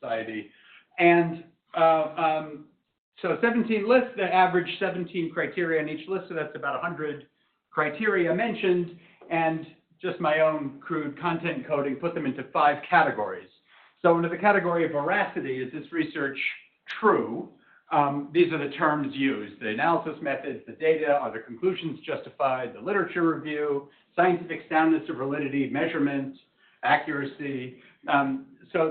Society. And so 17 lists that average 17 criteria on each list, so that's about 100 criteria mentioned, and just my own crude content coding put them into 5 categories. So under the category of veracity, is this research true? These are the terms used: the analysis methods, the data, are the conclusions justified, the literature review, scientific soundness of validity, measurement, accuracy. So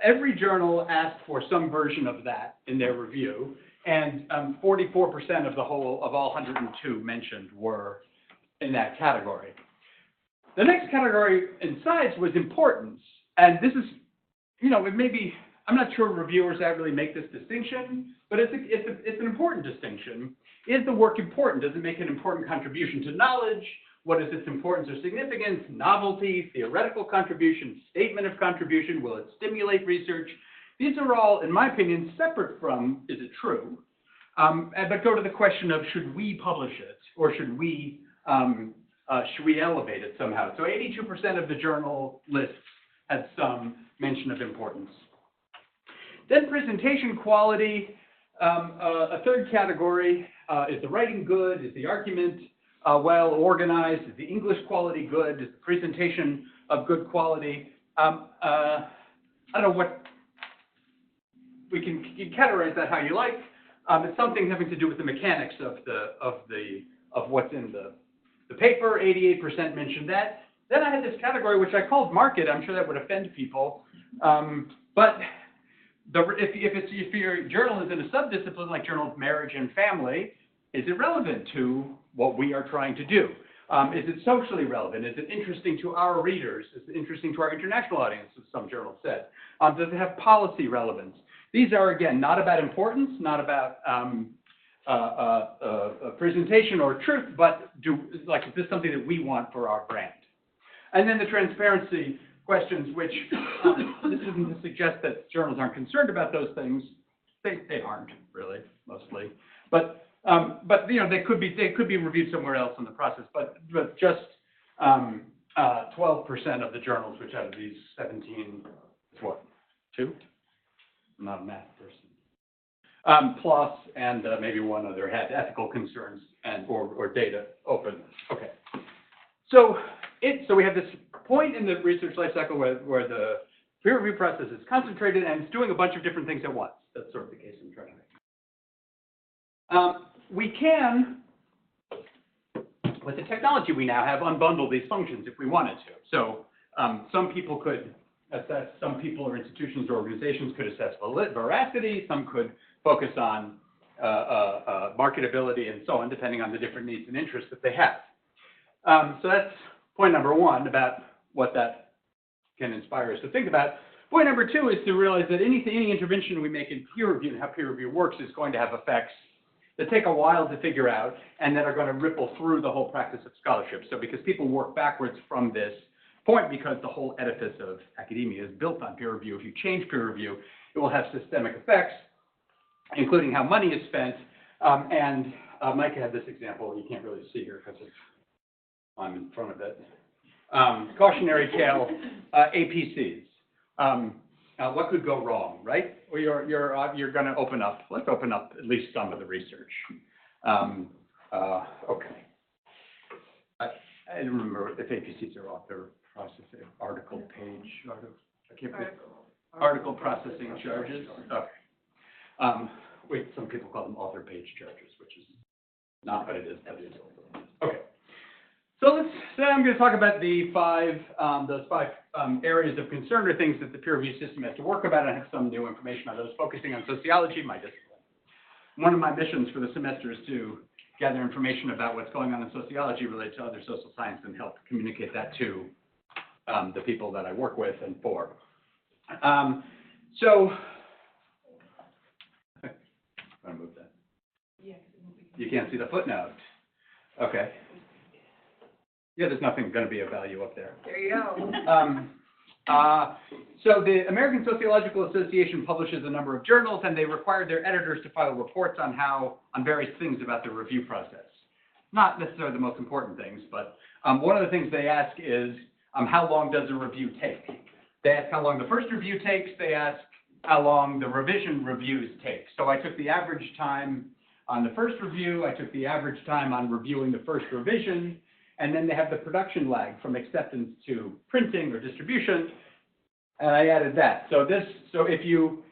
every journal asked for some version of that in their review, and 44% of all 102 mentioned were in that category. The next category in size was importance, and this is, it may be, I'm not sure reviewers really make this distinction, but it's an important distinction. Is the work important? Does it make an important contribution to knowledge? What is its importance or significance? Novelty, theoretical contribution, statement of contribution, will it stimulate research? These are all, in my opinion, separate from, is it true? But go to the question of, should we publish it, or should we elevate it somehow? So 82% of the journal lists had some mention of importance. Then presentation quality, a third category, is the writing good? Is the argument well organized? Is the English quality good? Is the presentation of good quality? I don't know what, you can categorize that how you like. It's something having to do with the mechanics of what's in the paper. 88% mentioned that. Then I had this category which I called market. I'm sure that would offend people, but if your journal is in a subdiscipline like Journal of Marriage and Family, is it relevant to what we are trying to do? Is it socially relevant? Is it interesting to our readers? Is it interesting to our international audience, as some journals said? Does it have policy relevance? These are, again, not about importance, not about presentation or truth, but is this something that we want for our brand? And then the transparency questions, which this isn't to suggest that journals aren't concerned about those things. They aren't really, mostly, but they could be reviewed somewhere else in the process. But just 12% of the journals, which out of these 17, is what, 2? I'm not a math person. Plus, and maybe one other had ethical concerns or data openness. Okay, so we have this point in the research life cycle where the peer review process is concentrated and it's doing a bunch of different things at once. That's sort of the case I'm trying to make. We can, with the technology we now have, unbundle these functions if we wanted to. So some people could assess, some people or institutions or organizations could assess veracity, some could focus on marketability and so on, depending on the different needs and interests that they have. So that's point number 1 about what that can inspire us to think about. Point number 2 is to realize that any intervention we make in peer review and how peer review works is going to have effects that take a while to figure out and that are going to ripple through the whole practice of scholarship. So because people work backwards from this point, because the whole edifice of academia is built on peer review, if you change peer review, it will have systemic effects, including how money is spent. And Micah had this example. You can't really see here because I'm in front of it. Cautionary tale, APCs. What could go wrong, right? Well, you're going to open up. Let's open up at least some of the research. Okay. I don't remember if APCs are author processing, article processing charges. Okay. Wait, some people call them author page charges, which is not what it is, but it is also. Okay. So I'm going to talk about those five areas of concern or things that the peer review system has to work about. I have some new information on those, focusing on sociology, my discipline. One of my missions for the semester is to gather information about what's going on in sociology related to other social science and help communicate that to the people that I work with and for. So, I'm going to move that. You can't see the footnote. Okay. Yeah, there's nothing going to be of value up there. There you go. So the American Sociological Association publishes a number of journals, and they require their editors to file reports on various things about the review process. Not necessarily the most important things, but one of the things they ask is how long does a review take? They ask how long the first review takes. They ask how long the revision reviews take. So I took the average time on the first review, I took the average time on reviewing the first revision, and then they have the production lag from acceptance to printing or distribution, and I added that. So if you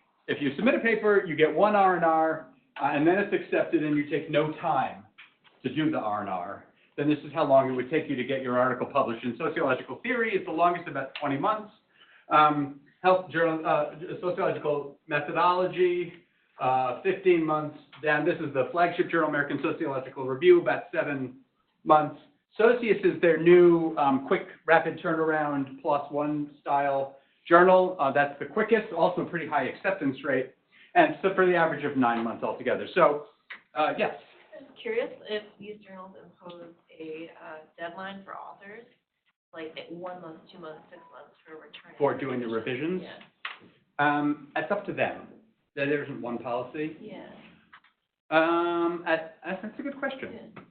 submit a paper, you get one R&R, and then it's accepted and you take no time to do the R&R, then this is how long it would take you to get your article published. In sociological theory, it's the longest, about 20 months. Health journal, sociological methodology, 15 months. Then this is the flagship journal, American Sociological Review, about 7 months. Socius is their new quick, rapid turnaround +1 style journal. That's the quickest, also pretty high acceptance rate, and so for the average of 9 months altogether. So, yes. I'm curious if these journals impose a deadline for authors, like 1 month, 2 months, 6 months for returning. For doing the revisions? Yeah. It's up to them. There isn't one policy. Yeah. That's a good question. Yeah.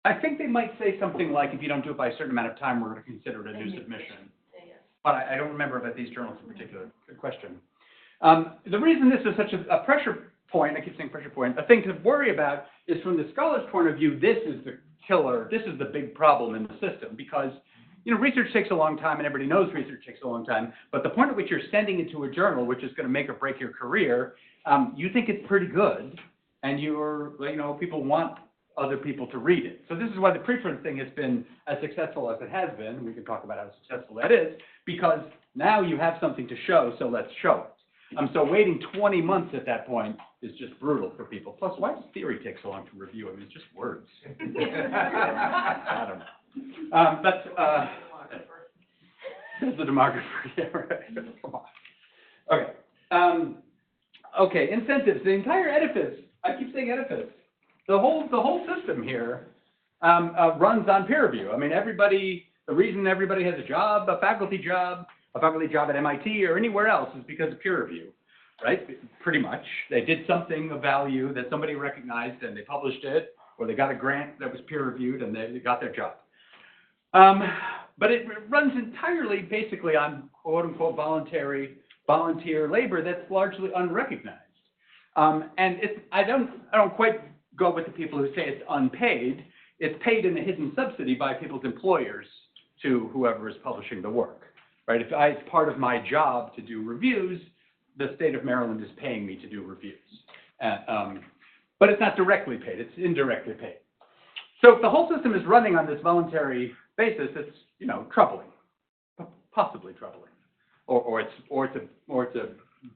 I think they might say something like, if you don't do it by a certain amount of time, we're going to consider it a new submission. Yeah. But I don't remember about these journals in particular. Good question. The reason this is such a pressure point, I keep saying pressure point, a thing to worry about is from the scholar's point of view, this is the killer, this is the big problem in the system, because research takes a long time, and everybody knows research takes a long time, but the point at which you're sending it to a journal, which is going to make or break your career, you think it's pretty good, and people want other people to read it. So this is why the preprint thing has been as successful as it has been. We can talk about how successful that is, because now you have something to show, so let's show it. So waiting 20 months at that point is just brutal for people. Plus, why does theory take so long to review? I mean, it's just words. I don't know. It's the demographer. Yeah, right. Come on. Okay. Okay, incentives. The entire edifice, I keep saying edifice, the whole system here runs on peer review. I mean, the reason everybody has a job, a faculty job at MIT or anywhere else is because of peer review, right? Pretty much. They did something of value that somebody recognized and they published it, or they got a grant that was peer reviewed and they got their job. But it runs entirely basically on quote unquote volunteer labor that's largely unrecognized. And I don't quite go with the people who say it's unpaid. It's paid in a hidden subsidy by people's employers to whoever is publishing the work, right? If it's part of my job to do reviews, the state of Maryland is paying me to do reviews. But it's not directly paid, it's indirectly paid. So if the whole system is running on this voluntary basis, it's, troubling, possibly troubling. Or it's a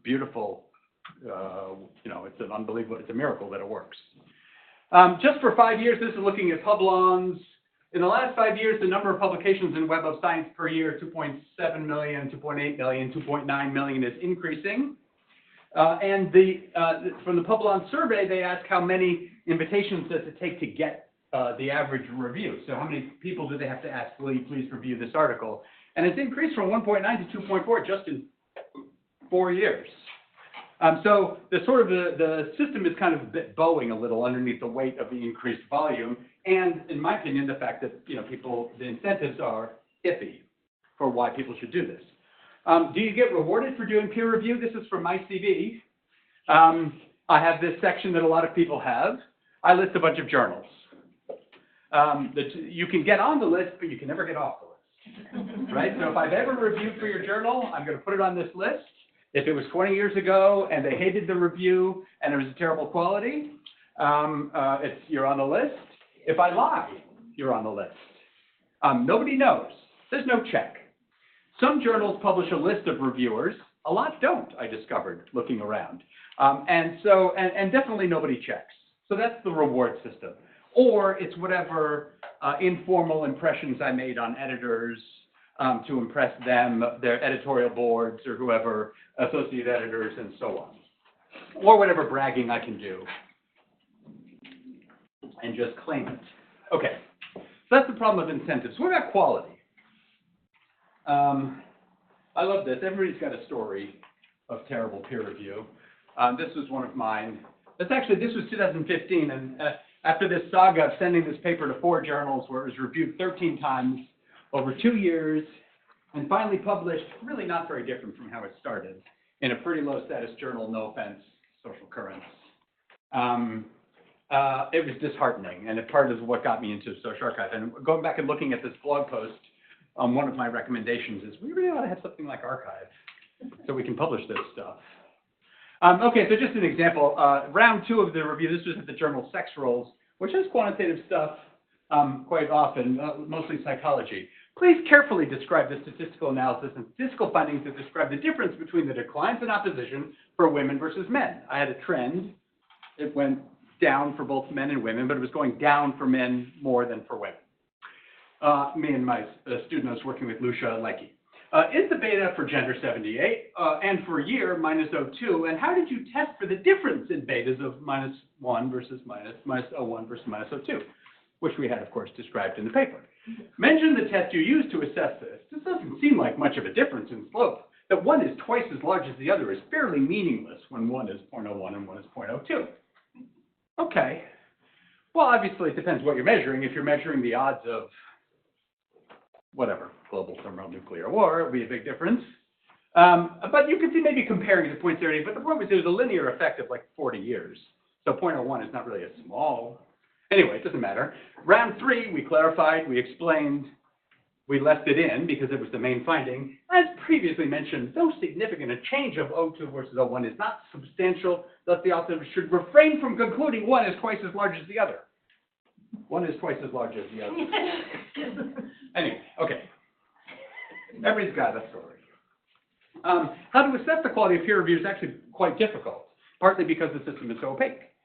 beautiful, it's an unbelievable, it's a miracle that it works. Just for 5 years, this is looking at Publons. In the last 5 years, the number of publications in Web of Science per year, 2.7 million, 2.8 million, 2.9 million is increasing. And from the Publon survey, they ask how many invitations does it take to get the average review. So how many people do they have to ask, will you please review this article? And it's increased from 1.9 to 2.4 just in 4 years. So the system is kind of a bit bowing a little underneath the weight of the increased volume, and in my opinion, the fact that the incentives are iffy for why people should do this. Do you get rewarded for doing peer review? This is from my CV. I have this section that a lot of people have. I list a bunch of journals. You can get on the list, but you can never get off the list, right? So if I've ever reviewed for your journal, I'm going to put it on this list. If it was 20 years ago and they hated the review and it was a terrible quality, you're on the list. If I lie, you're on the list. Nobody knows. There's no check. Some journals publish a list of reviewers. A lot don't, I discovered, looking around. And definitely nobody checks. So that's the reward system. Or it's whatever informal impressions I made on editors to impress them, their editorial boards or whoever, associate editors and so on. Or whatever bragging I can do and just claim it. Okay, so that's the problem with incentives. What about quality? I love this. Everybody's got a story of terrible peer review. This was one of mine. This was 2015, and after this saga of sending this paper to 4 journals where it was reviewed 13 times over 2 years and finally published, really not very different from how it started, in a pretty low status journal, no offense, Social Currents. It was disheartening, and part of what got me into social archive. And going back and looking at this blog post, one of my recommendations is we really ought to have something like archive so we can publish this stuff. Okay, so just an example, round 2 of the review, this was at the journal Sex Roles, which has quantitative stuff quite often, mostly psychology. Please carefully describe the statistical analysis and statistical findings that describe the difference between the declines in opposition for women versus men. I had a trend. It went down for both men and women, but it was going down for men more than for women. Me and my student I was working with, Lucia Leckie. Is the beta for gender 78 and for year -02, and how did you test for the difference in betas of -1 versus -01 versus -02, which we had, of course, described in the paper. Mention the test you used to assess this. This doesn't seem like much of a difference in slope. That one is twice as large as the other is fairly meaningless when one is 0.01 and one is 0.02. Okay. Well, obviously, it depends what you're measuring. If you're measuring the odds of whatever, global thermonuclear war, it would be a big difference. But you can see maybe comparing to 0.30, but the point was there's a linear effect of like 40 years. So 0.01 is not really a small. Anyway, it doesn't matter. Round 3, we clarified, we explained, we left it in because it was the main finding. As previously mentioned, though significant, a change of 0.02 versus 0.1 is not substantial, thus the author should refrain from concluding one is twice as large as the other. One is twice as large as the other. Anyway, okay. Everybody's got a story. How to assess the quality of peer review is actually quite difficult, partly because the system is so opaque.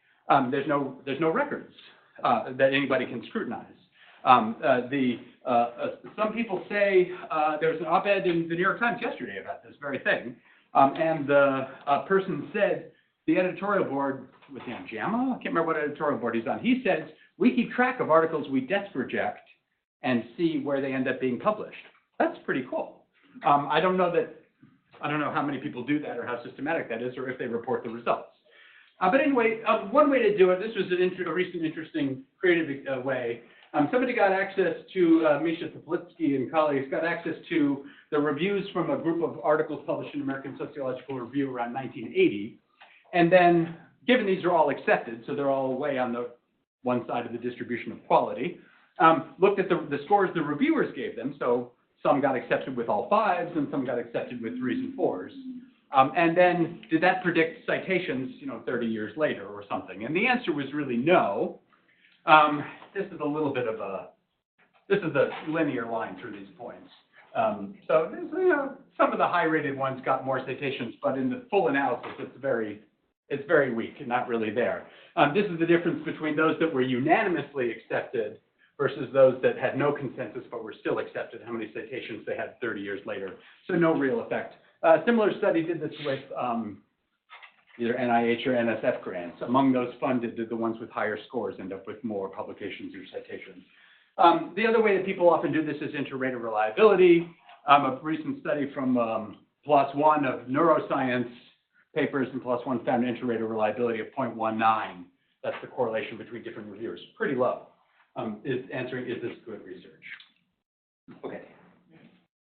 There's no records that anybody can scrutinize. Some people say there was an op-ed in the New York Times yesterday about this very thing, and the person said the editorial board was on JAMA. I can't remember what editorial board he's on. He says we keep track of articles we desk reject and see where they end up being published. That's pretty cool. I don't know how many people do that or how systematic that is, or if they report the results. But anyway, one way to do it, this was a recent interesting creative way. Somebody got access to, Misha Toplitsky and colleagues got access to the reviews from a group of articles published in American Sociological Review around 1980. And then, given these are all accepted, so they're all way on the one side of the distribution of quality, looked at the scores the reviewers gave them. So some got accepted with all 5s and some got accepted with 3s and 4s. And then did that predict citations, 30 years later or something? And the answer was really no. This is a little bit of this is a linear line through these points. So some of the high-rated ones got more citations, but in the full analysis, it's very weak and not really there. This is the difference between those that were unanimously accepted versus those that had no consensus but were still accepted, how many citations they had 30 years later. So no real effect. A similar study did this with either NIH or NSF grants. Among those funded, did the ones with higher scores end up with more publications or citations? The other way that people often do this is inter-rater reliability. A recent study from PLOS ONE of neuroscience papers in PLOS ONE found inter-rater reliability of 0.19. That's the correlation between different reviewers. Pretty low. Is this good research? Okay.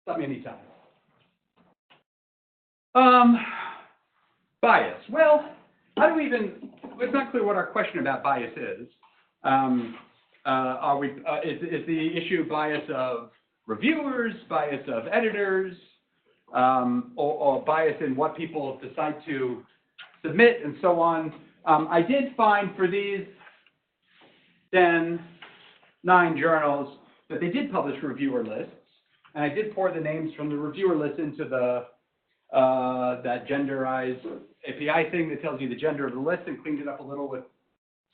Stop me anytime. Bias. Well, how do we even, it's not clear what our question about bias is. Is the issue bias of reviewers, bias of editors, or bias in what people decide to submit and so on? I did find for these 9 journals that they did publish reviewer lists, and I did pour the names from the reviewer list into the that genderized API thing that tells you the gender of the list, and cleaned it up a little with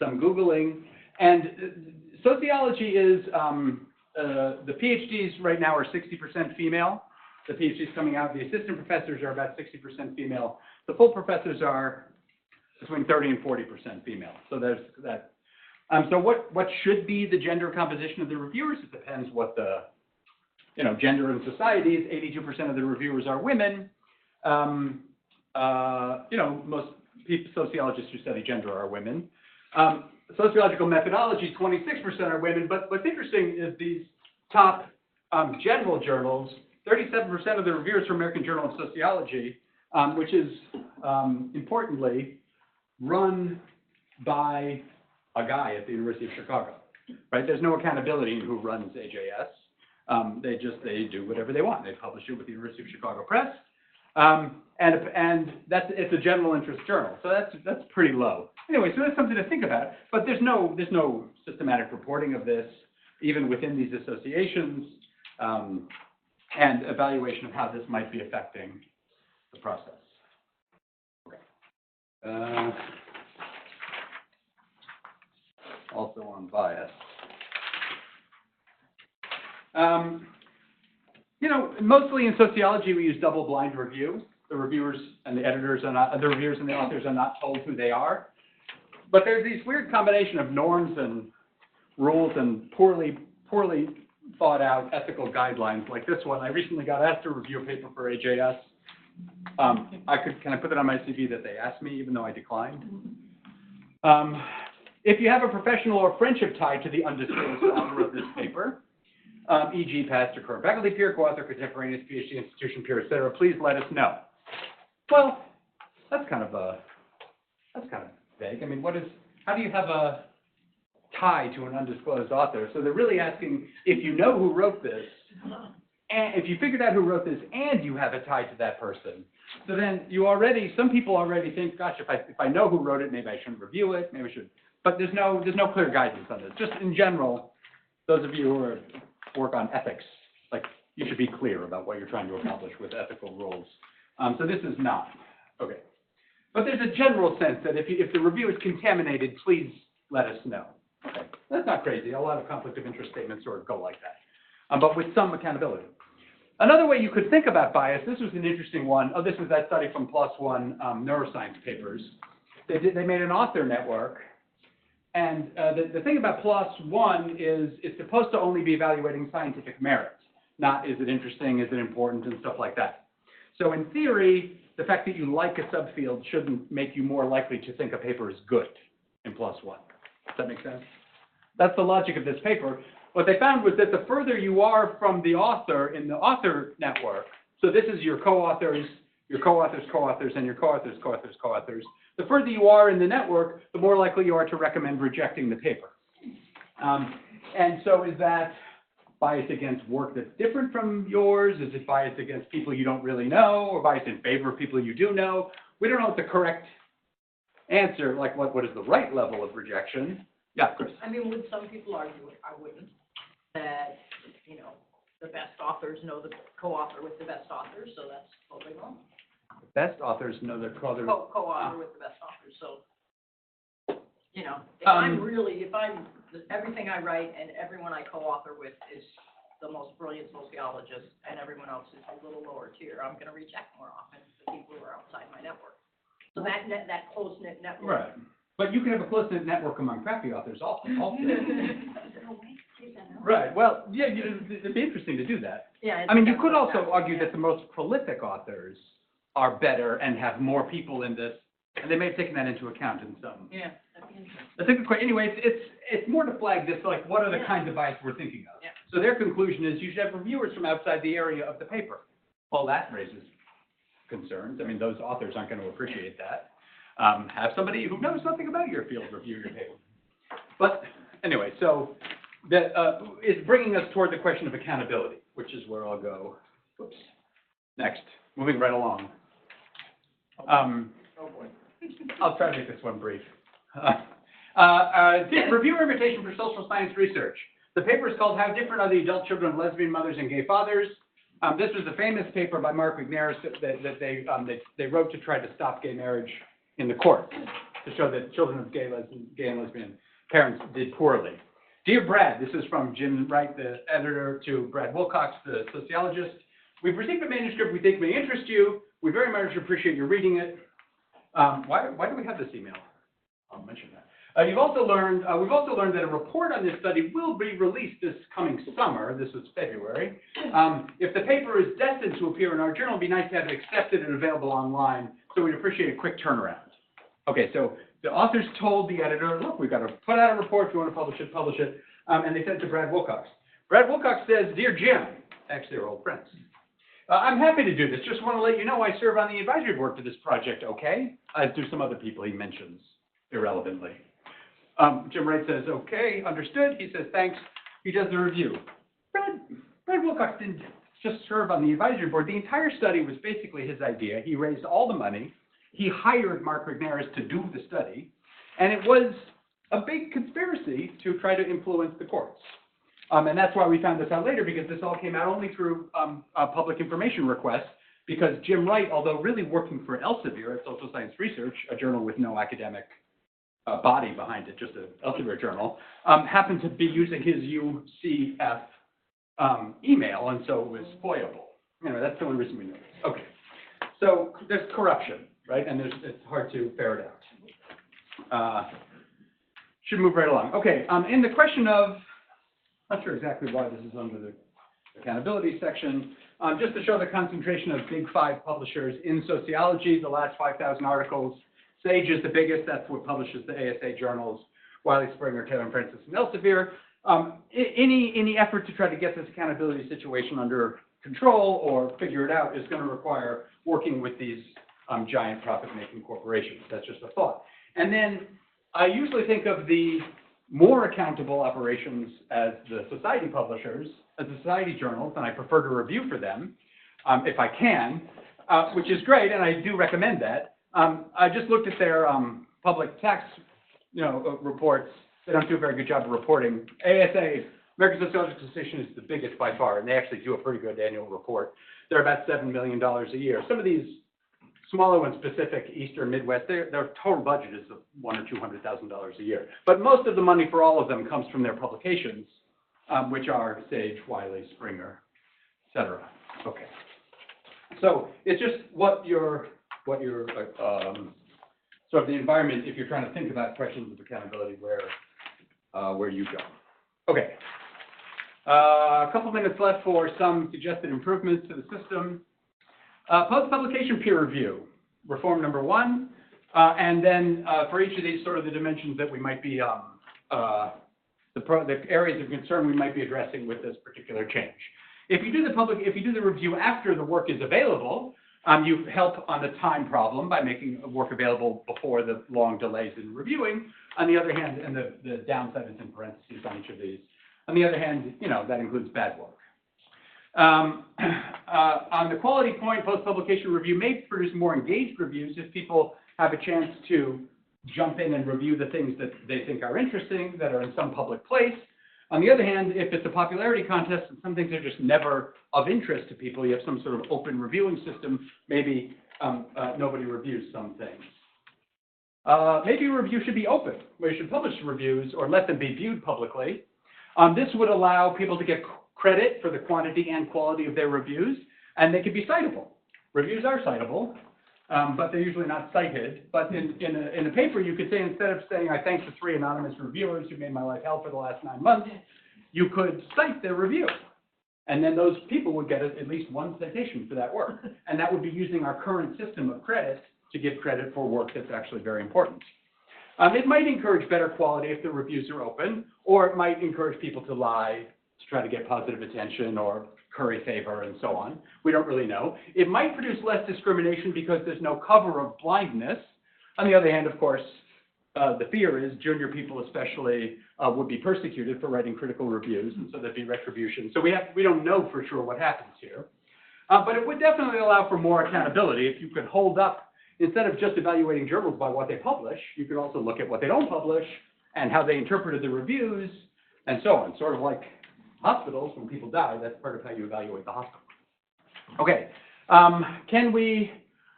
some Googling. And sociology is, the PhDs right now are 60% female. The PhDs coming out, the assistant professors are about 60% female. The full professors are between 30 and 40% female. So there's that. So what should be the gender composition of the reviewers? It depends what the, gender in society is. 82% of the reviewers are women. Most sociologists who study gender are women. Sociological methodology, 26% are women. But what's interesting is these top general journals, 37% of the reviewers for American Journal of Sociology which is, importantly, run by a guy at the University of Chicago, right? There's no accountability in who runs AJS. They do whatever they want. They publish it with the University of Chicago Press, and it's a general interest journal, so that's pretty low. Anyway, so that's something to think about. But there's no systematic reporting of this, even within these associations, and evaluation of how this might be affecting the process. Okay. Also on bias. You know, mostly in sociology we use double-blind review. The reviewers and the editors are not, the reviewers and the authors are not told who they are. But there's these weird combination of norms and rules and poorly thought out ethical guidelines like this one. I recently got asked to review a paper for AJS. Can I put that on my CV that they asked me, even though I declined? If you have a professional or friendship tie to the undisclosed author of this paper, e.g. past or current faculty, peer, co-author, contemporaneous, PhD institution, peer, etc., please let us know. Well, that's kind of vague. I mean, how do you have a tie to an undisclosed author? So they're really asking if you know who wrote this, and if you figured out who wrote this and you have a tie to that person. So then some people already think, gosh, if I know who wrote it, maybe I shouldn't review it, maybe I should. But there's no clear guidance on this. Just in general, those of you who work on ethics, like, you should be clear about what you're trying to accomplish with ethical rules. So this is not. Okay. But there's a general sense that if the review is contaminated, please let us know. Okay. That's not crazy. A lot of conflict of interest statements sort of go like that, but with some accountability. Another way you could think about bias, this was an interesting one. Oh, this was that study from PLOS One neuroscience papers. They made an author network. And the thing about PLOS One is it's supposed to only be evaluating scientific merit, not is it interesting, is it important, and stuff like that. So in theory, the fact that you like a subfield shouldn't make you more likely to think a paper is good in PLOS One. Does that make sense? That's the logic of this paper. What they found was that the further you are from the author in the author network, so this is your co-authors, and your co-authors. The further you are in the network, the more likely you are to recommend rejecting the paper. And so is that biased against work that's different from yours? Is it biased against people you don't really know, or biased in favor of people you do know? We don't know what the correct answer, like what is the right level of rejection. Yeah, Chris. I mean, would some people argue, I wouldn't, that, you know, the best authors know the co-author with the best authors, so that's totally wrong. The best authors know their co-author. Co-author with the best authors, so, you know, if everything I write and everyone I co-author with is the most brilliant sociologist and everyone else is a little lower tier, I'm going to reject more often the people who are outside my network. So that close-knit network. Right. But you can have a close-knit network among crappy authors also. Right. Well, yeah, it'd be interesting to do that. Yeah. I mean, you could also argue that the most prolific authors are better and have more people in this, and they may have taken that into account in some. Yeah, that'd be interesting. That's a good question. Anyway, it's more to flag this, like, what are the kinds of bias we're thinking of? Yeah. So their conclusion is you should have reviewers from outside the area of the paper. Well, that raises concerns. I mean, those authors aren't going to appreciate that. Have somebody who knows nothing about your field review your paper. But anyway, so it's bringing us toward the question of accountability, which is where I'll go. Oops. Next, moving right along. Oh boy. I'll try to make this one brief. Reviewer invitation for social science research. The paper is called How Different Are the Adult Children of Lesbian Mothers and Gay Fathers? This was a famous paper by Mark McNair that they wrote to try to stop gay marriage in the court, to show that children of gay and lesbian parents did poorly. Dear Brad, this is from Jim Wright, the editor, to Brad Wilcox, the sociologist. We've received a manuscript we think may interest you. We very much appreciate you reading it. Why do we have this email? I'll mention that. We've also learned that a report on this study will be released this coming summer. This was February. If the paper is destined to appear in our journal, it'd be nice to have it accepted and available online. So we'd appreciate a quick turnaround. Okay, so the authors told the editor, look, we've got to put out a report. If you want to publish it, publish it. And they sent it to Brad Wilcox. Brad Wilcox says, Dear Jim, actually they're old friends. I'm happy to do this. Just want to let you know I serve on the advisory board for this project, okay? As do some other people he mentions irrelevantly. Jim Wright says, okay, understood. He says, thanks. He does the review. Brad Wilcox didn't just serve on the advisory board. The entire study was basically his idea. He raised all the money. He hired Mark Regnerus to do the study. And it was a big conspiracy to try to influence the courts. And that's why we found this out later, because this all came out only through a public information request, because Jim Wright, although really working for Elsevier at Social Science Research, a journal with no academic body behind it, just an Elsevier journal, happened to be using his UCF email, and so it was foiable. Anyway, that's the only reason we know this. Okay, so there's corruption, right? And it's hard to ferret out. Should move right along. Okay, in the question of, not sure exactly why this is under the accountability section, just to show the concentration of big 5 publishers in sociology, the last 5,000 articles. Sage is the biggest, that's what publishes the ASA journals, Wiley, Springer, Taylor and Francis, and Elsevier. Any effort to try to get this accountability situation under control or figure it out is going to require working with these giant profit-making corporations. That's just a thought. And then I usually think of the more accountable operations as the society publishers, as the society journals, and I prefer to review for them if I can, which is great, and I do recommend that. I just looked at their public tax, reports. They don't do a very good job of reporting. ASA, American Sociological Association, is the biggest by far, and they actually do a pretty good annual report. They're about $7 million a year. Some of these smaller ones, Pacific, Eastern, Midwest, their total budget is $100,000 or $200,000 a year. But most of the money for all of them comes from their publications, which are Sage, Wiley, Springer, etc. Okay. So it's just what your sort of the environment, if you're trying to think about questions of accountability, where you go. Okay. A couple minutes left for some suggested improvements to the system. Post-publication peer review, reform number 1, and then for each of these sort of the dimensions that we might be, the areas of concern we might be addressing with this particular change. If you do the review after the work is available, you help on the time problem by making work available before the long delays in reviewing. On the other hand, and the downside is in parentheses on each of these. On the other hand, that includes bad work. On the quality point, post-publication review may produce more engaged reviews if people have a chance to jump in and review the things that they think are interesting, that are in some public place. On the other hand, if it's a popularity contest and some things are just never of interest to people, you have some sort of open reviewing system, maybe nobody reviews some things. Maybe a review should be open, where you should publish reviews or let them be viewed publicly. This would allow people to get credit for the quantity and quality of their reviews, and they could be citable. Reviews are citable, but they're usually not cited. But in a paper, you could say, instead of saying, I thank the 3 anonymous reviewers who made my life hell for the last 9 months, you could cite their review. And then those people would get at least 1 citation for that work. And that would be using our current system of credit to give credit for work that's actually very important. It might encourage better quality if the reviews are open, or it might encourage people to lie to try to get positive attention or curry favor and so on. We don't really know. It might produce less discrimination because there's no cover of blindness. On the other hand, of course, the fear is junior people especially would be persecuted for writing critical reviews, and so there'd be retribution. So we don't know for sure what happens here. But it would definitely allow for more accountability if you could hold up, instead of just evaluating journals by what they publish, you could also look at what they don't publish and how they interpreted the reviews and so on. Sort of like hospitals, when people die, that's part of how you evaluate the hospital. Okay, can we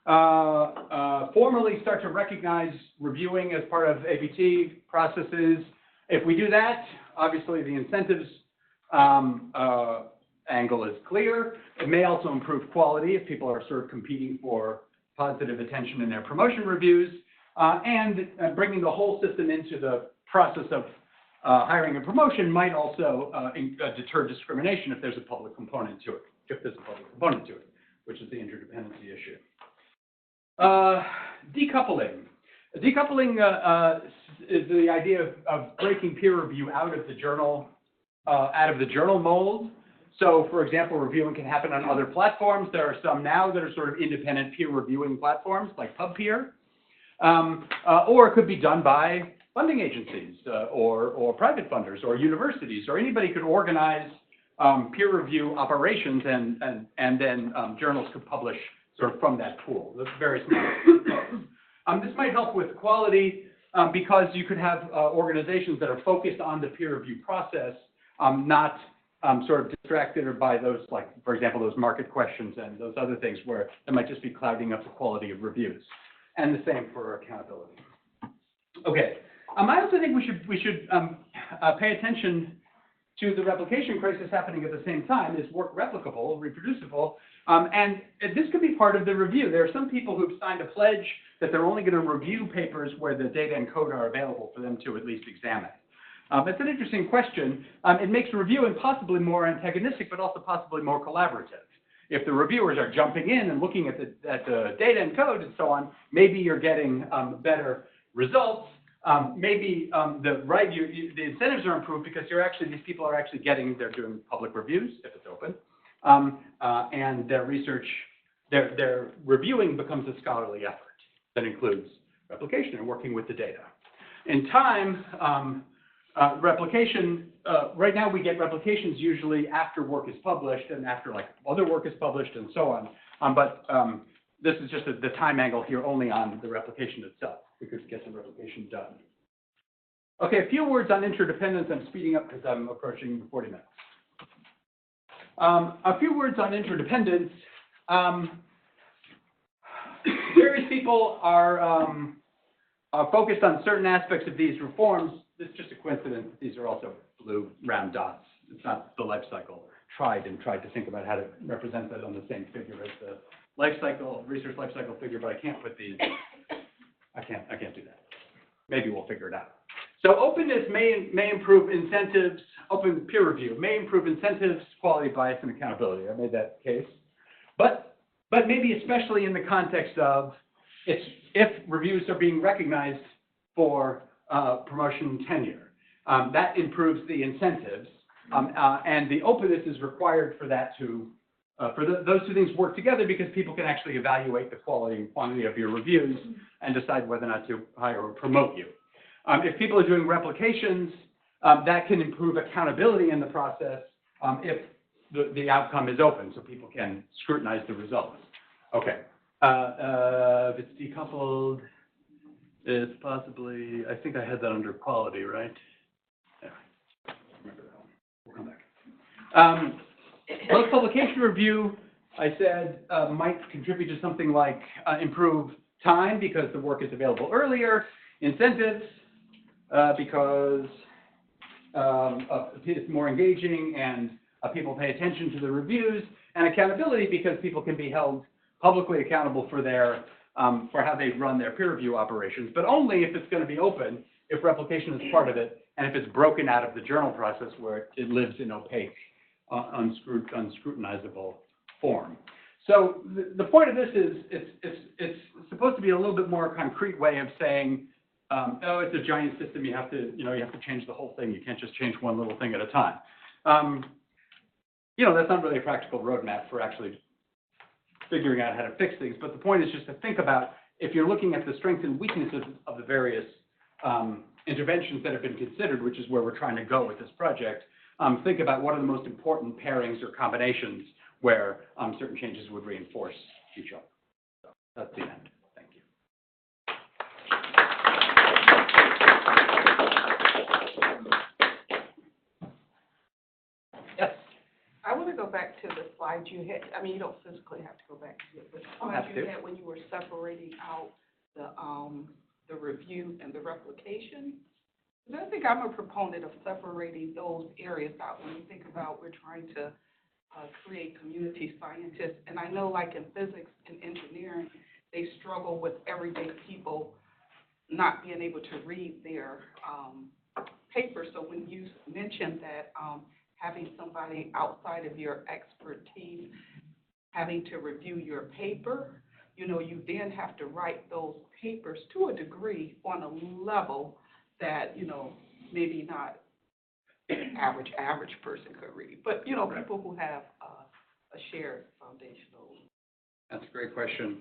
formally start to recognize reviewing as part of ABT processes? If we do that, obviously the incentives angle is clear. It may also improve quality if people are sort of competing for positive attention in their promotion reviews, and bringing the whole system into the process of hiring and promotion might also deter discrimination if there's a public component to it, which is the interdependency issue. Decoupling. Decoupling is the idea of breaking peer review out of the journal mold. So, for example, reviewing can happen on other platforms. There are some now that are sort of independent peer reviewing platforms, like PubPeer. Or it could be done by funding agencies or private funders or universities, or anybody could organize peer review operations, and then journals could publish sort of from that pool. The various models. This might help with quality because you could have organizations that are focused on the peer review process, not sort of distracted or by those, like, for example, those market questions and those other things where it might just be clouding up the quality of reviews. And the same for accountability. Okay. I also think we should pay attention to the replication crisis happening at the same time. Is work replicable, reproducible? And this could be part of the review. There are some people who've signed a pledge that they're only going to review papers where the data and code are available for them to at least examine. It's an interesting question. It makes reviewing possibly more antagonistic, but also possibly more collaborative. If the reviewers are jumping in and looking at the data and code and so on, maybe you're getting better results. Maybe the incentives are improved because these people are actually they're doing public reviews if it's open, and their research, their reviewing becomes a scholarly effort that includes replication and working with the data. In time, replication, right now we get replications usually after work is published and after like other work is published and so on. But this is just the time angle here only on the replication itself. We could get the replication done. Okay, a few words on interdependence. I'm speeding up because I'm approaching 40 minutes. A few words on interdependence. Various people are focused on certain aspects of these reforms. It's just a coincidence that these are also blue round dots. It's not the life cycle. Tried to think about how to represent that on the same figure as the life cycle, research life cycle figure, but I can't put these. I can't do that. Maybe we'll figure it out. So openness may improve incentives. Open peer review may improve incentives, quality, bias, and accountability. I made that case, but maybe especially in the context of if reviews are being recognized for promotion and tenure, that improves the incentives, and the openness is required for that to those two things work together because people can actually evaluate the quality and quantity of your reviews and decide whether or not to hire or promote you. If people are doing replications, that can improve accountability in the process if the outcome is open, so people can scrutinize the results. Okay. If it's decoupled, it's possibly, I think I had that under quality, right? Yeah, remember that one. We'll come back. Post-publication review, I said, might contribute to something like improve time because the work is available earlier, incentives because it's more engaging and people pay attention to the reviews, and accountability because people can be held publicly accountable for for how they run their peer review operations, but only if it's going to be open, if replication is part of it, and if it's broken out of the journal process where it lives in opaque, unscrutinizable form. So the point of this is it's supposed to be a little bit more concrete way of saying, oh, it's a giant system. You have to change the whole thing. You can't just change one little thing at a time. That's not really a practical roadmap for actually figuring out how to fix things. But the point is just to think about, if you're looking at the strengths and weaknesses of the various interventions that have been considered, which is where we're trying to go with this project, think about what are the most important pairings or combinations where certain changes would reinforce each other. So that's the end. Thank you. Yes. I want to go back to the slide you had. I mean, you don't physically have to go back to it, but the slide you had when you were separating out the review and the replication. I think I'm a proponent of separating those areas out. When you think about we're trying to create community scientists, and I know like in physics and engineering, they struggle with everyday people not being able to read their paper. So when you mentioned that having somebody outside of your expertise having to review your paper, you then have to write those papers to a degree on a level that, maybe not average person could read. But, you know, people who have a shared foundational. That's a great question.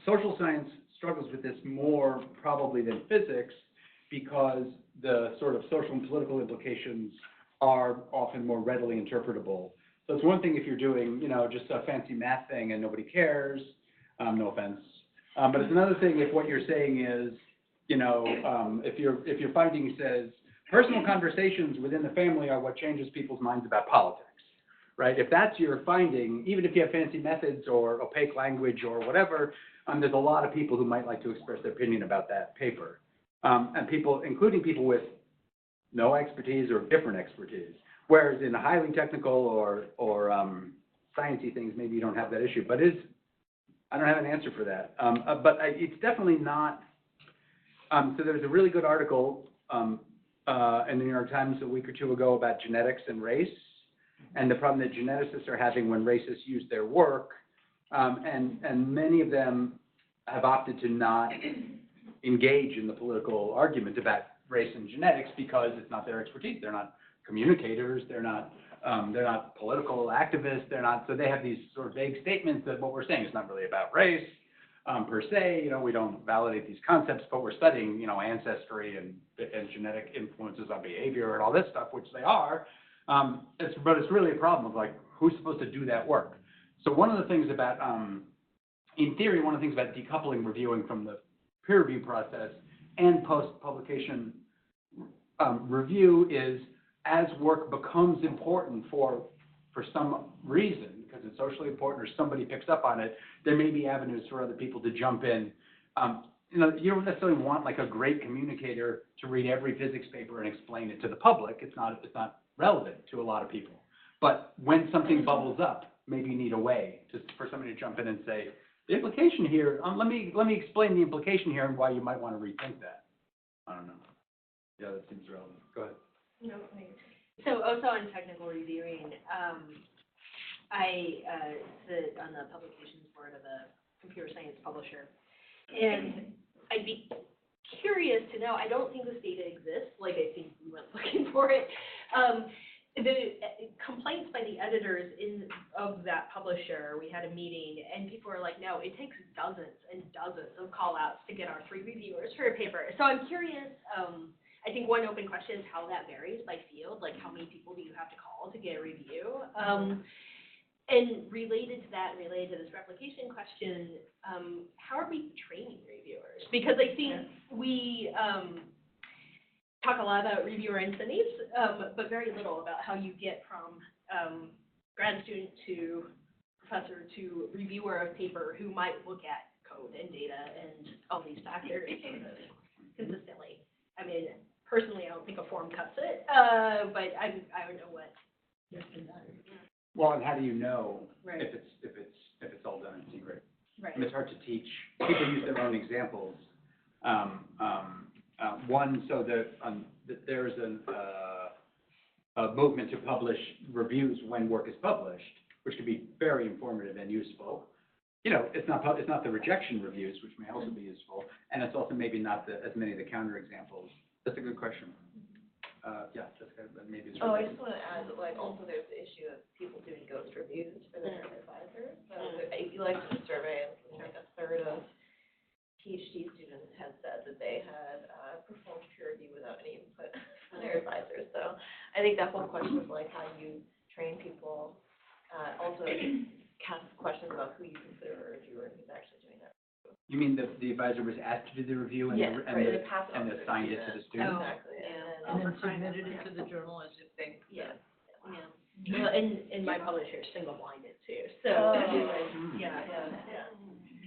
Social science struggles with this more probably than physics because the sort of social and political implications are often more readily interpretable. So it's one thing if you're doing, you know, just a fancy math thing and nobody cares, no offense. But it's another thing if what you're saying is, you know, if your finding says personal conversations within the family are what changes people's minds about politics, right? If that's your finding, even if you have fancy methods or opaque language or whatever, there's a lot of people who might like to express their opinion about that paper. And people, including people with no expertise or different expertise. Whereas in highly technical or sciencey things, maybe you don't have that issue. But I don't have an answer for that. It's definitely not. So there's a really good article in the New York Times a week or two ago about genetics and race, and the problem that geneticists are having when racists use their work, and many of them have opted to not engage in the political argument about race and genetics because it's not their expertise. They're not communicators. They're not political activists. They're not. So they have these sort of vague statements that what we're saying is not really about race per se. You know, we don't validate these concepts, but we're studying, you know, ancestry and genetic influences on behavior and all this stuff, which they are. But it's really a problem of like who's supposed to do that work. So one of the things about, in theory, one of the things about decoupling reviewing from the peer review process and post-publication review is as work becomes important for some reason, because it's socially important or somebody picks up on it, there may be avenues for other people to jump in. You know, you don't necessarily want like a great communicator to read every physics paper and explain it to the public. It's not relevant to a lot of people. But when something bubbles up, maybe you need a way for somebody to jump in and say, the implication here, let me explain the implication here and why you might want to rethink that. I don't know. Yeah, that seems relevant. Go ahead. No, thanks. So also on technical reviewing, I sit on the publications board of a computer science publisher, and I'd be curious to know, I don't think this data exists, like I think we went looking for it. The complaints by the editors of that publisher, we had a meeting, and people were like, no, it takes dozens and dozens of call-outs to get our 3 reviewers for a paper. So I'm curious, I think one open question is how that varies by field, like how many people do you have to call to get a review? And related to that, related to this replication question, how are we training reviewers? Because I think we talk a lot about reviewer incentives, but very little about how you get from grad student to professor to reviewer of paper who might look at code and data and all these factors consistently. I mean, personally, I don't think a form cuts it, but I don't know what has been done. Well, and how do you know Right. if it's all done in secret? Right. I mean, it's hard to teach. People use their own examples. One, so that there's a movement to publish reviews when work is published, which can be very informative and useful. You know, it's not the rejection reviews, which may also be useful, and it's also maybe not as many of the counterexamples. That's a good question. Yeah, that's good, but maybe it's. Oh, I just want to add that, like, also there's the issue of people doing ghost reviews for their advisors. So if you like to survey, like a third of PhD students had said that they had performed peer review without any input from their advisors. So I think that whole question of like how you train people also casts questions about who you consider a reviewer and who's actually doing that. You mean the advisor was asked to do the review and and assigned it to the student? Exactly. And then submitted it to the journal as if they. Yeah. Well, and my publisher is single-blinded too, so. Yeah.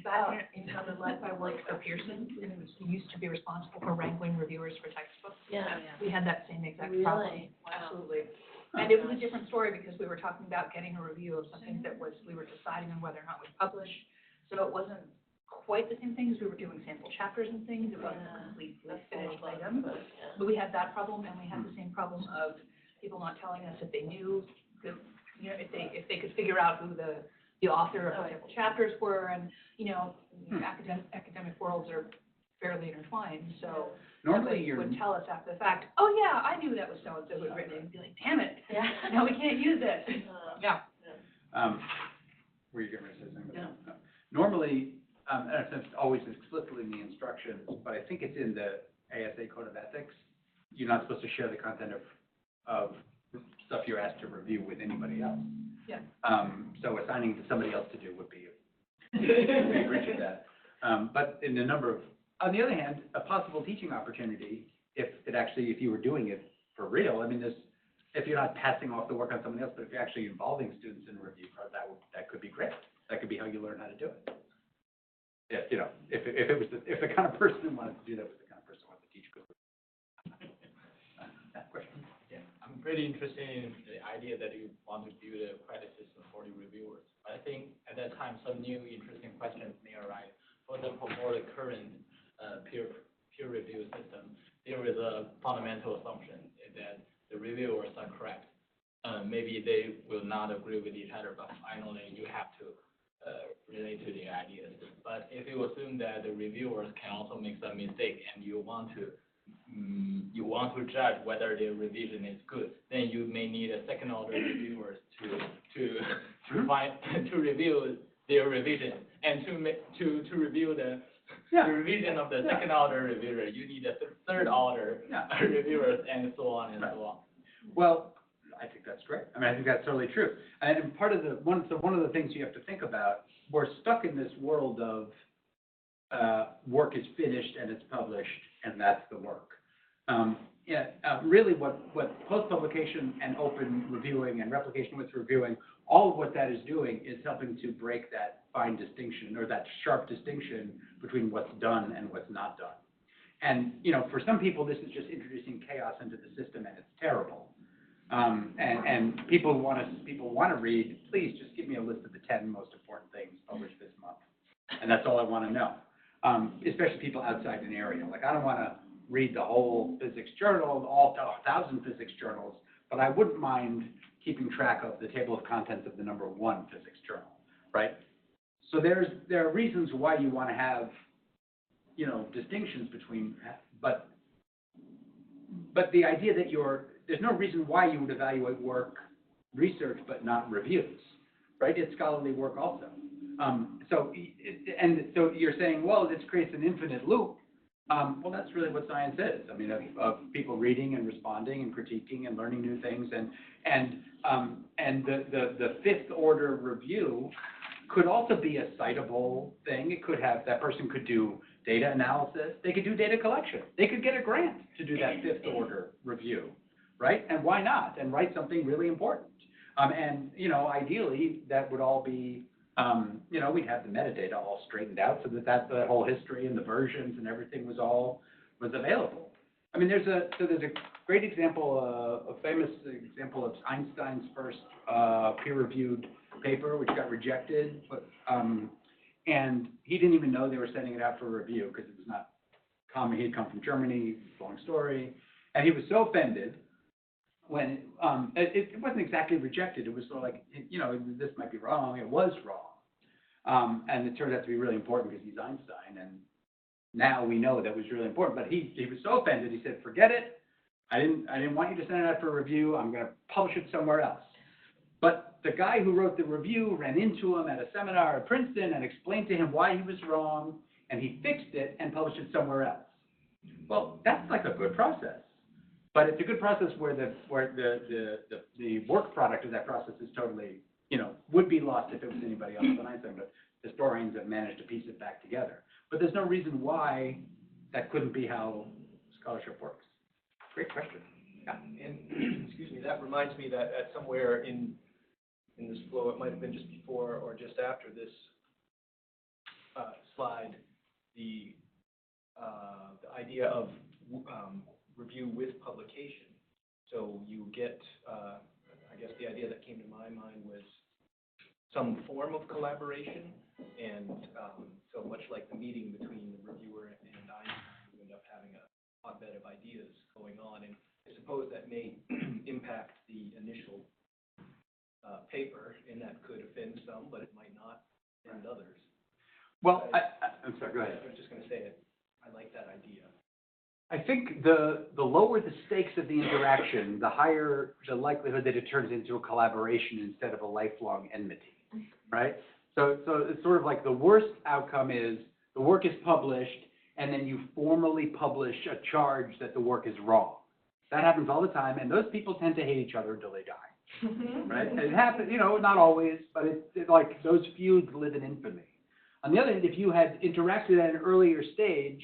Back in another life, I worked for Pearson, who used to be responsible for wrangling reviewers for textbooks. Yeah. We had that same exact Really? problem. Wow. Absolutely. And it was a different story because we were talking about getting a review of something that we were deciding on whether or not we'd publish. So it wasn't quite the same thing as we were doing sample chapters and things. It wasn't a completely finished item. But we had that problem, and we had the same problem of people not telling us if they knew, if they could figure out who the author of the sample chapters were, and academic worlds are fairly intertwined, so Normally somebody you're, would tell us after the fact, oh yeah, I knew that was so-and-so who had written it, and be like, damn it, Yeah. now we can't use this. Yeah. were you going to say something? No. Normally, and it's always explicitly in the instructions, but I think it's in the ASA Code of Ethics. You're not supposed to share the content of stuff you're asked to review with anybody else. Yeah. So assigning to somebody else to do would be a breach of that. But in a number of, on the other hand, a possible teaching opportunity, if you were doing it for real, I mean, if you're not passing off the work on someone else, but if you're actually involving students in a review, that could be great. That could be how you learn how to do it. If the kind of person who wanted to do that was the kind of person who wanted to teach good. That question. Yeah, I'm pretty interested in the idea that you want to build a credit system for the reviewers. I think at that time some new interesting questions may arise. For example, for the current peer review system, there is a fundamental assumption that the reviewers are correct. Maybe they will not agree with each other, but finally you have to relate to the ideas. But if you assume that the reviewers can also make some mistake and you want to judge whether their revision is good, then you may need a second order reviewers to review their revision, and to review the revision of the second order reviewer, you need a third order reviewers, and so on and so on. Well, I think that's great. I mean, I think that's totally true. And part of one of the things you have to think about, we're stuck in this world of work is finished and it's published, and that's the work. Really, what post-publication and open reviewing and replication with reviewing, all of what that is doing is helping to break that fine distinction, or that sharp distinction between what's done and what's not done. And for some people, this is just introducing chaos into the system, and it's terrible. And people want to read, please just give me a list of the 10 most important things published this month, and that's all I want to know. Especially people outside an area. Like, I don't want to read the whole physics journal, all 1,000 physics journals, but I wouldn't mind keeping track of the table of contents of the number 1 physics journal, right? So there are reasons why you want to have, distinctions between, but the idea that there's no reason why you would evaluate research, but not reviews, right? It's scholarly work also. So you're saying, well, this creates an infinite loop. Well, that's really what science is. I mean, of people reading and responding and critiquing and learning new things, and the fifth order review could also be a citable thing. It could have, that person could do data analysis. They could do data collection. They could get a grant to do that fifth order review, right? And why not? And write something really important. And ideally, that would all be, we'd have the metadata all straightened out so that the whole history and the versions and everything was available. I mean, there's a great example, a famous example of Einstein's first peer-reviewed paper, which got rejected, but and he didn't even know they were sending it out for review because it was not common. He had come from Germany, long story, and he was so offended when it wasn't exactly rejected. It was sort of like, this might be wrong. It was wrong, and it turned out to be really important because he's Einstein, and now we know that was really important. But he was so offended, he said, "Forget it. I didn't want you to send it out for review. I'm going to publish it somewhere else." But the guy who wrote the review ran into him at a seminar at Princeton and explained to him why he was wrong, and he fixed it and published it somewhere else. Well, that's like a good process. But it's a good process where the work product of that process is totally, would be lost if it was anybody else than Einstein, but historians have managed to piece it back together. But there's no reason why that couldn't be how scholarship works. Great question. Yeah. And excuse me, that reminds me that at somewhere in this flow, it might have been just before or just after this slide, the idea of review with publication. So you get, I guess the idea that came to my mind was some form of collaboration, and so much like the meeting between the reviewer and Einstein, you end up having a hotbed of ideas going on, and I suppose that may impact the initial paper, and that could offend some, but it might not offend others. Well, I'm sorry, go ahead. I was just going to say it. I like that idea. I think the lower the stakes of the interaction, the higher the likelihood that it turns into a collaboration instead of a lifelong enmity, right? So it's sort of like the worst outcome is the work is published, and then you formally publish a charge that the work is wrong. That happens all the time, and those people tend to hate each other until they die, right? And it happens, not always, but it's like those feuds live in infamy. On the other hand, if you had interacted at an earlier stage,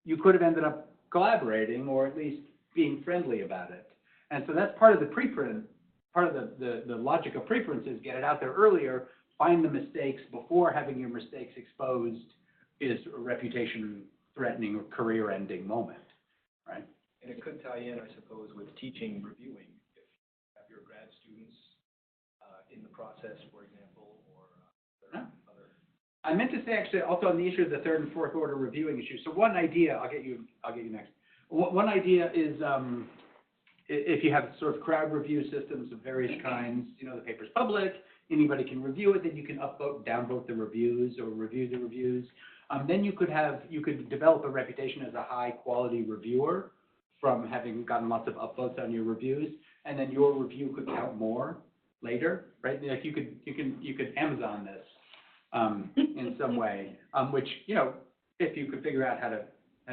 you could have ended up collaborating or at least being friendly about it. And so that's part of the preprint, part of the logic of preprints is get it out there earlier, find the mistakes before having your mistakes exposed is a reputation-threatening or career-ending moment, right? And it could tie in, I suppose, with teaching reviewing. If you have your grad students in the process, for example, or other. I meant to say actually also on the issue of the third and fourth order reviewing issue. So one idea, I'll get you next. One idea is if you have sort of crowd review systems of various kinds, the paper's public, anybody can review it, then you can upvote, downvote the reviews or review the reviews. Then you could develop a reputation as a high quality reviewer from having gotten lots of upvotes on your reviews, and then your review could count more later, right? Like you could Amazon this in some way, which if you could figure out how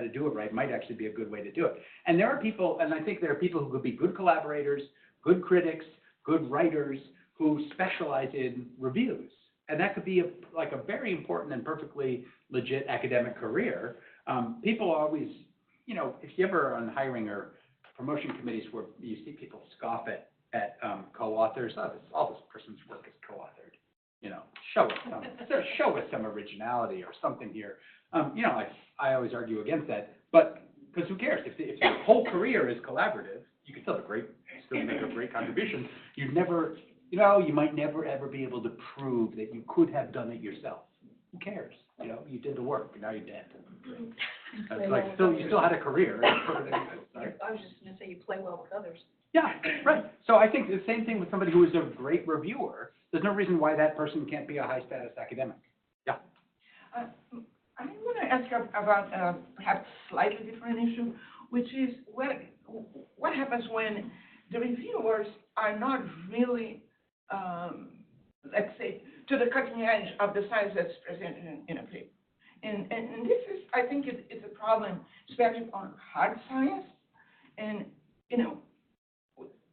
to do it right, might actually be a good way to do it. And there are people, and I think there are people who could be good collaborators, good critics, good writers who specialize in reviews, and that could be a very important and perfectly legit academic career. People always, if you ever are on hiring or promotion committees where you see people scoff at co-authors, all this person's work is co-authored. Show us some originality or something here. I always argue against that, but because who cares? If your whole career is collaborative, you can still make a great contribution. You might never ever be able to prove that you could have done it yourself. Who cares? You did the work, but now you're dead. It's like you still had a career. Sorry? I was just going to say you play well with others. Yeah, right. So I think the same thing with somebody who is a great reviewer. There's no reason why that person can't be a high status academic. Yeah. I want to ask you about perhaps slightly different issue, which is what happens when the reviewers are not really, let's say, to the cutting edge of the science that's presented in a paper. And this is, I think it's a problem, especially on hard science. And,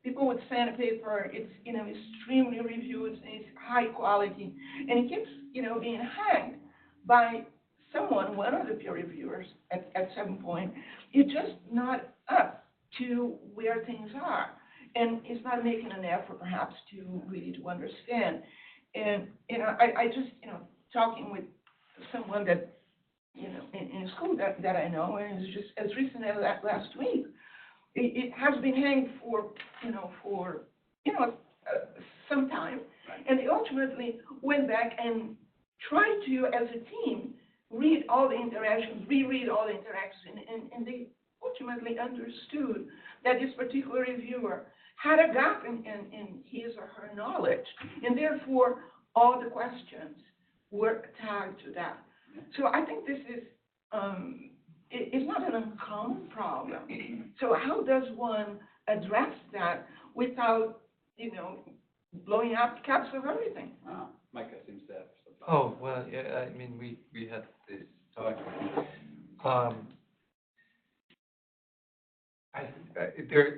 people would send a paper, it's, extremely reviewed, it's high quality, and it keeps, being hacked by someone, one of the peer reviewers at some point. It's just not up to where things are. And it's not making an effort, perhaps, to really to understand. And, I just, talking with someone that, in school that I know, and it's just as recent as last week, it has been hanged for some time, and they ultimately went back and tried to, as a team, read all the interactions, reread all the interactions, and they ultimately understood that this particular reviewer had a gap in his or her knowledge, and therefore all the questions were tagged to that. So I think this is it's not an uncommon problem. So how does one address that without, blowing up caps of everything? Micah seems to have something. Oh, well, yeah, I mean, we had this talk.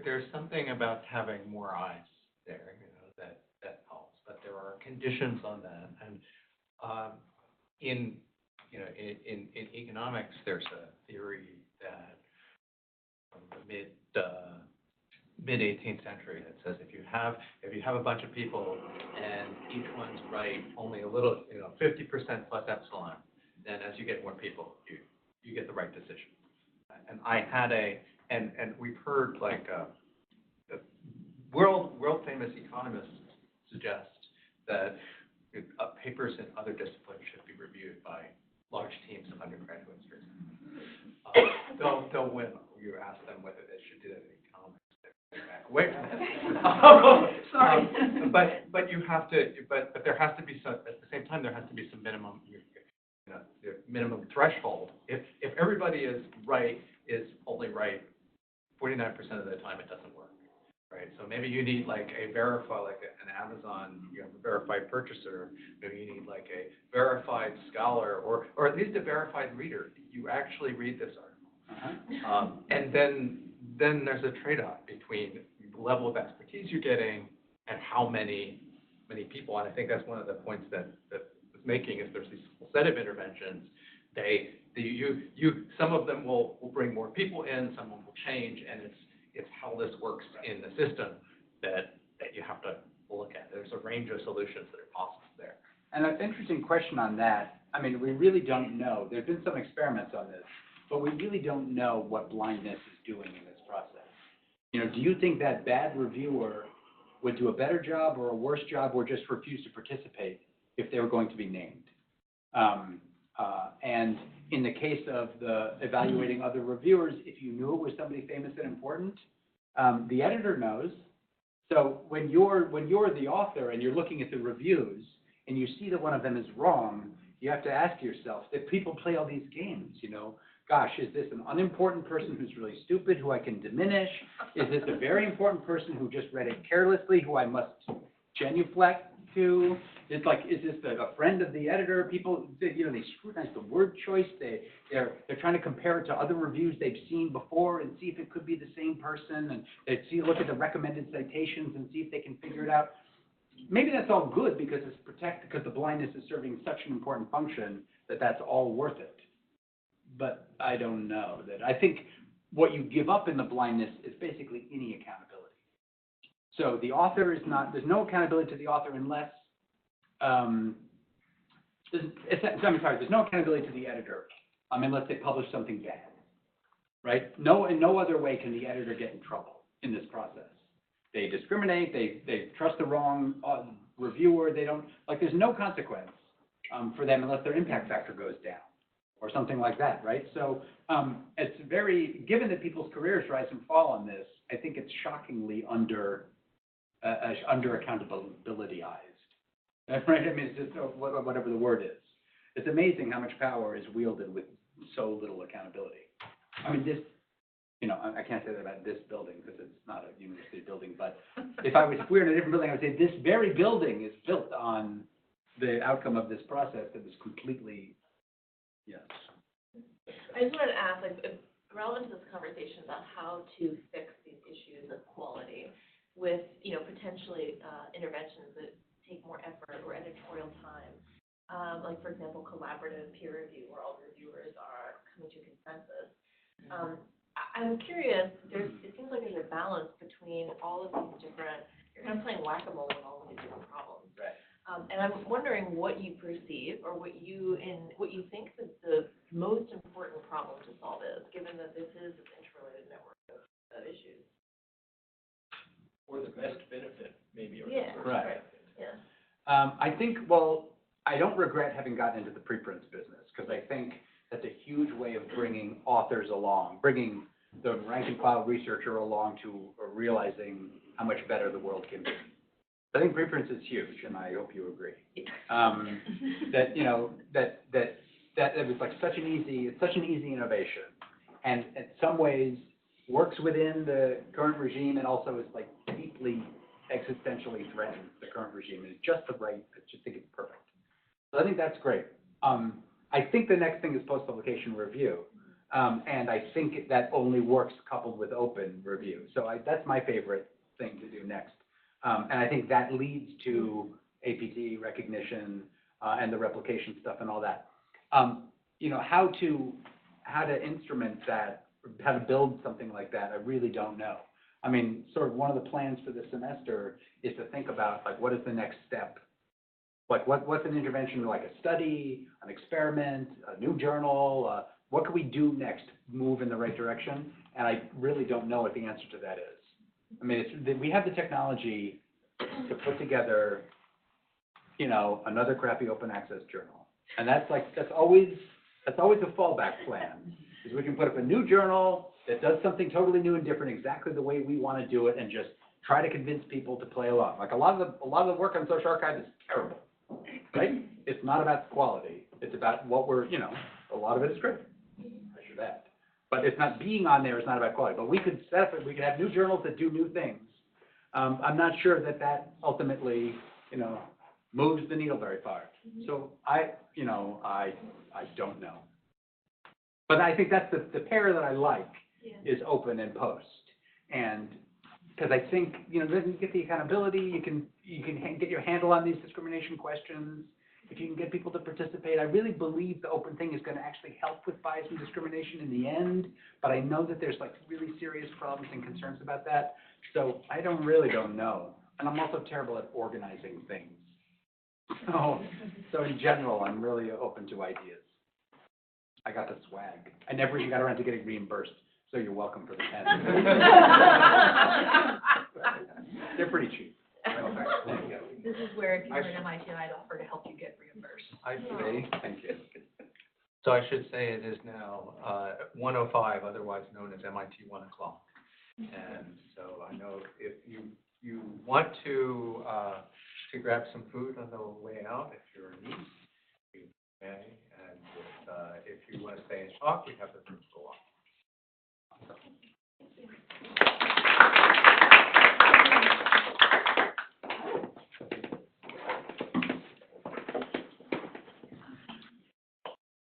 There's something about having more eyes there, that helps, but there are conditions on that. And in economics, there's a theory that from the mid 18th century that says if you have a bunch of people and each one's right only a little, 50% plus epsilon, then as you get more people, you get the right decision. And I had and we've heard world famous economists suggest that papers in other disciplines should be reviewed by large teams of undergraduate students. They'll win. You ask them whether they should do that in economics. They're back away from it. Sorry. But you have to. But there has to be some. At the same time, there has to be some minimum. minimum threshold. If everybody is only right 49% of the time, it doesn't work, right? So maybe you need like a verify, like an Amazon, you have a verified purchaser. Maybe you need like a verified scholar, or at least a verified reader. You actually read this article, and then there's a trade-off between the level of expertise you're getting and how many people. And I think that's one of the points that was making is there's this set of interventions. Some of them will bring more people in, some of them will change, and it's how this works in the system that you have to look at. There's a range of solutions that are possible there. And an interesting question on that. I mean, we really don't know. There've been some experiments on this, but we really don't know what blindness is doing in this process. Do you think that bad reviewer would do a better job or a worse job or just refuse to participate if they were going to be named? And in the case of the evaluating other reviewers, if you knew it was somebody famous and important, the editor knows. So when you're the author and you're looking at the reviews and you see that one of them is wrong, you have to ask yourself, that people play all these games, Gosh, is this an unimportant person who's really stupid, who I can diminish? Is this a very important person who just read it carelessly, who I must genuflect to? Is this a friend of the editor? People, they scrutinize the word choice. They're trying to compare it to other reviews they've seen before and see if it could be the same person, and they look at the recommended citations and see if they can figure it out. Maybe that's all good because because the blindness is serving such an important function that's all worth it. But I don't know that. I think what you give up in the blindness is basically any accountability. So the author there's no accountability to the author unless, there's no accountability to the editor unless they publish something bad, right? In no other way can the editor get in trouble in this process. They discriminate, they trust the wrong reviewer, there's no consequence for them unless their impact factor goes down or something like that, right? So it's given that people's careers rise and fall on this, I think it's shockingly under accountabilityized, right? I mean, it's just whatever the word is. It's amazing how much power is wielded with so little accountability. I mean, I can't say that about this building because it's not a university building, but if we were in a different building, I would say this very building is built on the outcome of this process that was completely, yes. I just wanted to ask, relevant to this conversation about how to fix these issues of quality with, potentially interventions that take more effort or editorial time, for example, collaborative peer review where all reviewers are coming to a consensus. I'm curious, it seems like there's a balance between all of these different, you're kind of playing whack-a-mole with all of these different problems. Right. And I'm wondering what you perceive or what you think that the most important problem to solve is, given that this is an interrelated network of issues. Or the best benefit, maybe. Or yeah, the right. benefit. Yeah. I think, I don't regret having gotten into the preprints business because I think that's a huge way of bringing authors along, bringing the rank and file researcher along to realizing how much better the world can be. I think preprints is huge, and I hope you agree. That it was such an easy innovation, and in some ways works within the current regime, and also is deeply existentially threatens the current regime. And it's just I just think it's perfect. So I think that's great. I think the next thing is post-publication review, and I think that only works coupled with open review. So that's my favorite thing to do next. And I think that leads to APT recognition and the replication stuff and all that. How to instrument that, how to build something like that, I really don't know. I mean, sort of one of the plans for the semester is to think about what is the next step. What's an intervention, like a study, an experiment, a new journal? What can we do next to move in the right direction? And I really don't know what the answer to that is. I mean, we have the technology to put together, another crappy open access journal, and that's always a fallback plan. Is we can put up a new journal that does something totally new and different, exactly the way we want to do it, and just try to convince people to play along. A lot of the work on social archive is terrible, right? It's not about quality. It's about what we're, lot of it is great, I should add. But it's not, being on there is not about quality, but we could set up, we could have new journals that do new things. I'm not sure that that ultimately, moves the needle very far. So I don't know. But I think that's the pair that I like, is open and post. And because I think, then you get the accountability, you can get your handle on these discrimination questions. If you can get people to participate, I really believe the open thing is going to actually help with bias and discrimination in the end. But I know that there's like really serious problems and concerns about that. So I really don't know. And I'm also terrible at organizing things. So in general, I'm really open to ideas. I got the swag. I never even got around to getting reimbursed. So you're welcome for the pen. They're pretty cheap. This is where if you were at MIT, I'd offer to help you get reimbursed. Thank you. So I should say it is now 1:05, otherwise known as MIT 1 o'clock. And so I know if you want to grab some food on the way out, if you're in need, you may. And if you want to stay and talk, we have the room for a while.